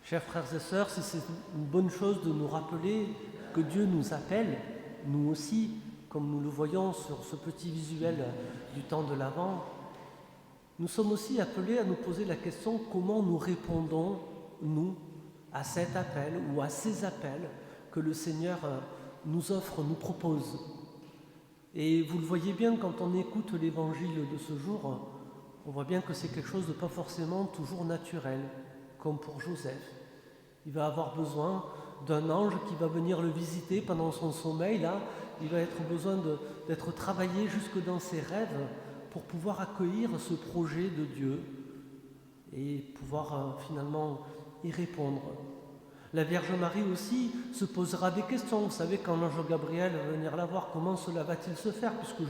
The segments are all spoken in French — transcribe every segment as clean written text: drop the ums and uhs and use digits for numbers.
Chers frères et sœurs, si c'est une bonne chose de nous rappeler que Dieu nous appelle, nous aussi, comme nous le voyons sur ce petit visuel du temps de l'Avent, nous sommes aussi appelés à nous poser la question comment nous répondons, nous, à cet appel ou à ces appels que le Seigneur nous offre, nous propose. Et vous le voyez bien quand on écoute l'évangile de ce jour, on voit bien que c'est quelque chose de pas forcément toujours naturel, comme pour Joseph. Il va avoir besoin d'un ange qui va venir le visiter pendant son sommeil. Là, il va être besoin d'être travaillé jusque dans ses rêves pour pouvoir accueillir ce projet de Dieu et pouvoir finalement y répondre. La Vierge Marie aussi se posera des questions. Vous savez, quand l'ange Gabriel va venir la voir, comment cela va-t-il se faire puisque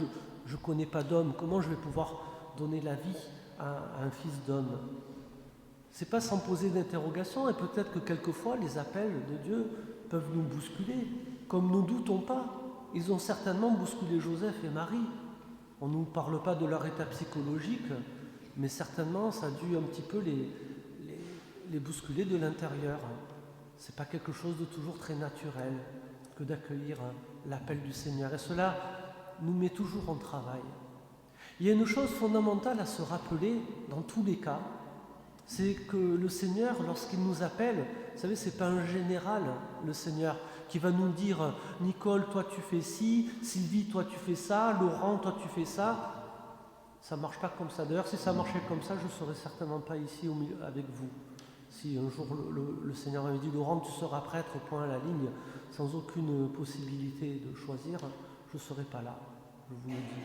je ne connais pas d'homme, comment je vais pouvoir donner la vie à un fils d'homme? C'est pas sans poser d'interrogation, et peut-être que quelquefois les appels de Dieu peuvent nous bousculer, comme nous ne doutons pas. Ils ont certainement bousculé Joseph et Marie. On ne nous parle pas de leur état psychologique, mais certainement ça a dû un petit peu les bousculer de l'intérieur. C'est pas quelque chose de toujours très naturel que d'accueillir l'appel du Seigneur, et cela nous met toujours en travail. Il y a une chose fondamentale à se rappeler dans tous les cas, c'est que le Seigneur, lorsqu'il nous appelle, vous savez, c'est pas un général, le Seigneur, qui va nous dire « Nicole, toi tu fais ci, Sylvie, toi tu fais ça, Laurent, toi tu fais ça ». Ça ne marche pas comme ça. D'ailleurs, si ça marchait comme ça, je ne serais certainement pas ici au milieu avec vous. Si un jour le Seigneur m'avait dit « Laurent, tu seras prêtre, point à la ligne », sans aucune possibilité de choisir, je ne serais pas là, je vous le dis.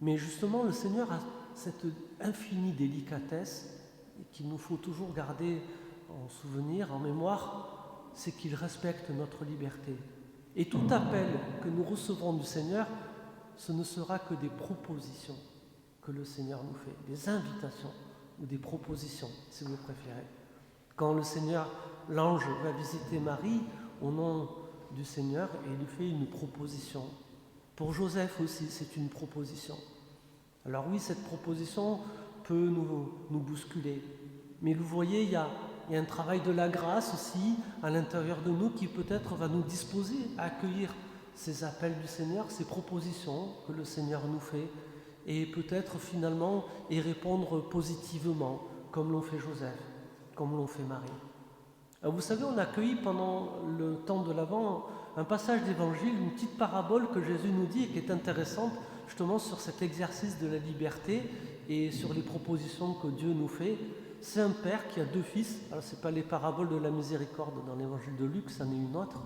Mais justement, le Seigneur a cette infinie délicatesse qu'il nous faut toujours garder en souvenir, en mémoire, c'est qu'il respecte notre liberté. Et tout appel que nous recevrons du Seigneur, ce ne sera que des propositions que le Seigneur nous fait, des invitations ou des propositions, si vous préférez. Quand le Seigneur, l'ange, va visiter Marie au nom du Seigneur, et il lui fait une proposition. Pour Joseph aussi, c'est une proposition. Alors oui, cette proposition peut nous bousculer. Mais vous voyez, il y a un travail de la grâce aussi à l'intérieur de nous qui peut-être va nous disposer à accueillir ces appels du Seigneur, ces propositions que le Seigneur nous fait, et peut-être finalement y répondre positivement, comme l'ont fait Joseph, comme l'ont fait Marie. Alors vous savez, on a accueilli pendant le temps de l'Avent un passage d'évangile, une petite parabole que Jésus nous dit et qui est intéressante justement sur cet exercice de la liberté et sur les propositions que Dieu nous fait. C'est un père qui a deux fils. Alors ce n'est pas les paraboles de la miséricorde dans l'évangile de Luc, c'en est une autre.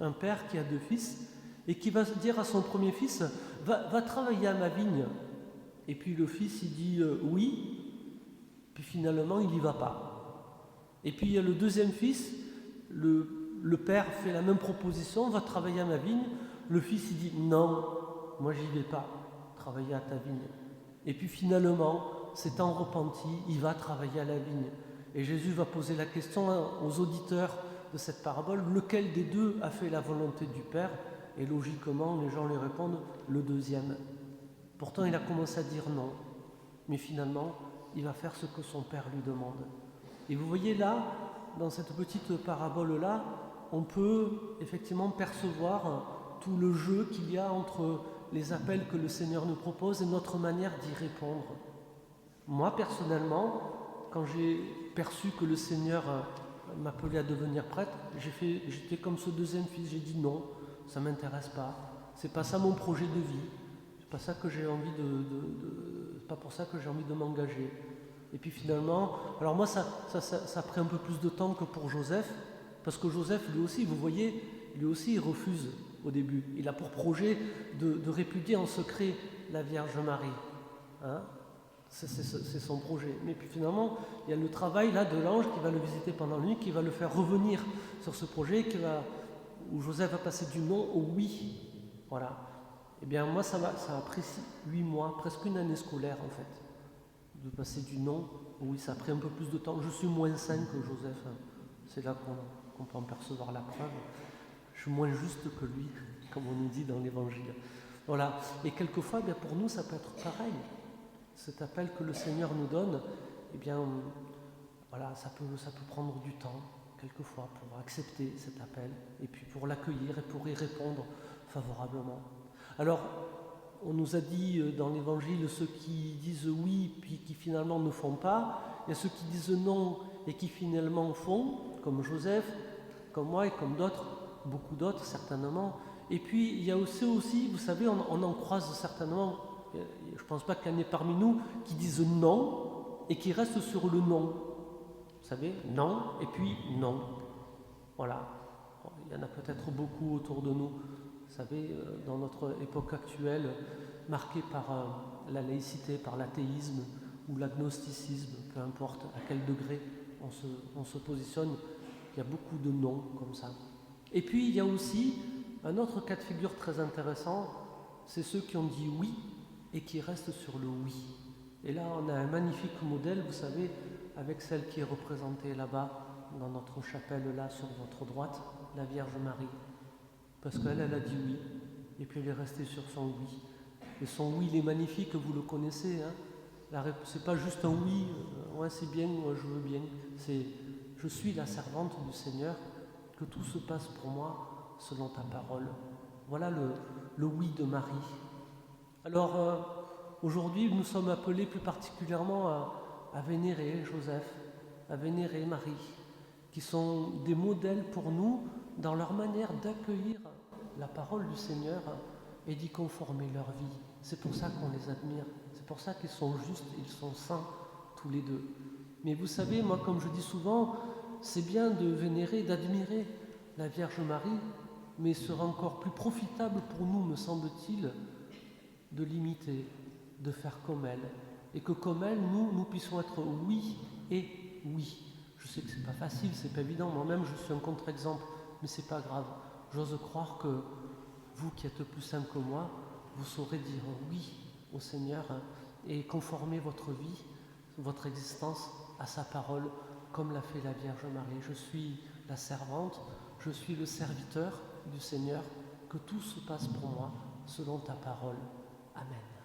Un père qui a deux fils et qui va dire à son premier fils « Va travailler à ma vigne ». Et puis le fils il dit « oui », puis finalement il n'y va pas. Et puis il y a le deuxième fils, le père fait la même proposition « Va travailler à ma vigne ». Le fils il dit « Non, moi j'y vais pas, travailler à ta vigne ». Et puis finalement, s'étant repenti, il va travailler à la vigne. Et Jésus va poser la question aux auditeurs de cette parabole, lequel des deux a fait la volonté du Père? Et logiquement, les gens lui répondent, le deuxième. Pourtant, il a commencé à dire non. Mais finalement, il va faire ce que son Père lui demande. Et vous voyez là, dans cette petite parabole-là, on peut effectivement percevoir tout le jeu qu'il y a entre les appels que le Seigneur nous propose et notre manière d'y répondre. Moi, personnellement, quand j'ai perçu que le Seigneur m'appelait à devenir prêtre, j'étais comme ce deuxième fils, j'ai dit non, ça ne m'intéresse pas, c'est pas ça mon projet de vie, c'est pas ça que j'ai envie c'est pas pour ça que j'ai envie de m'engager. Et puis finalement, alors moi ça a pris un peu plus de temps que pour Joseph, parce que Joseph, lui aussi, vous voyez, lui aussi il refuse au début. Il a pour projet de répudier en secret la Vierge Marie. Hein? C'est son projet. Mais puis finalement, il y a le travail là de l'ange qui va le visiter pendant la nuit, qui va le faire revenir sur ce projet, où Joseph va passer du non au oui. Voilà. Eh bien moi, ça a pris 8 mois, presque une année scolaire en fait, de passer du non au oui. Ça a pris un peu plus de temps. Je suis moins saint que Joseph. C'est là qu'on peut en percevoir la preuve. Je suis moins juste que lui, comme on nous dit dans l'Évangile. Voilà. Et quelquefois, bien, pour nous, ça peut être pareil. Cet appel que le Seigneur nous donne, eh bien, voilà, ça peut prendre du temps, quelquefois, pour accepter cet appel, et puis pour l'accueillir et pour y répondre favorablement. Alors, on nous a dit dans l'Évangile ceux qui disent oui puis qui finalement ne font pas, il y a ceux qui disent non et qui finalement font, comme Joseph, comme moi et comme d'autres, beaucoup d'autres certainement. Et puis il y a aussi, vous savez, on en croise certainement, je ne pense pas qu'il y en ait parmi nous qui disent non et qui restent sur le non. Vous savez, non et puis non. Voilà. Il y en a peut-être beaucoup autour de nous. Vous savez, dans notre époque actuelle, marquée par la laïcité, par l'athéisme ou l'agnosticisme, peu importe à quel degré on se positionne, il y a beaucoup de non comme ça. Et puis il y a aussi un autre cas de figure très intéressant, c'est ceux qui ont dit oui et qui restent sur le oui. Et là on a un magnifique modèle, vous savez, avec celle qui est représentée là-bas, dans notre chapelle là sur votre droite, la Vierge Marie. Parce qu'elle a dit oui, et puis elle est restée sur son oui. Et son oui, il est magnifique, vous le connaissez. Hein. C'est pas juste un oui, ouais c'est bien, moi je veux bien. C'est je suis la servante du Seigneur, que tout se passe pour moi selon ta parole. Voilà le oui de Marie. Alors aujourd'hui, nous sommes appelés plus particulièrement à vénérer Joseph, à vénérer Marie, qui sont des modèles pour nous dans leur manière d'accueillir la parole du Seigneur et d'y conformer leur vie. C'est pour ça qu'on les admire, c'est pour ça qu'ils sont justes, ils sont saints tous les deux. Mais vous savez, moi comme je dis souvent, c'est bien de vénérer, d'admirer la Vierge Marie, mais il sera encore plus profitable pour nous, me semble-t-il, de l'imiter, de faire comme elle, et que comme elle, nous puissions être oui et oui. Je sais que c'est pas facile, c'est pas évident, moi-même je suis un contre-exemple, mais c'est pas grave. J'ose croire que vous qui êtes plus saint que moi, vous saurez dire oui au Seigneur et conformer votre vie, votre existence à sa parole, comme l'a fait la Vierge Marie. Je suis la servante, je suis le serviteur du Seigneur, que tout se passe pour moi selon ta parole. Amen.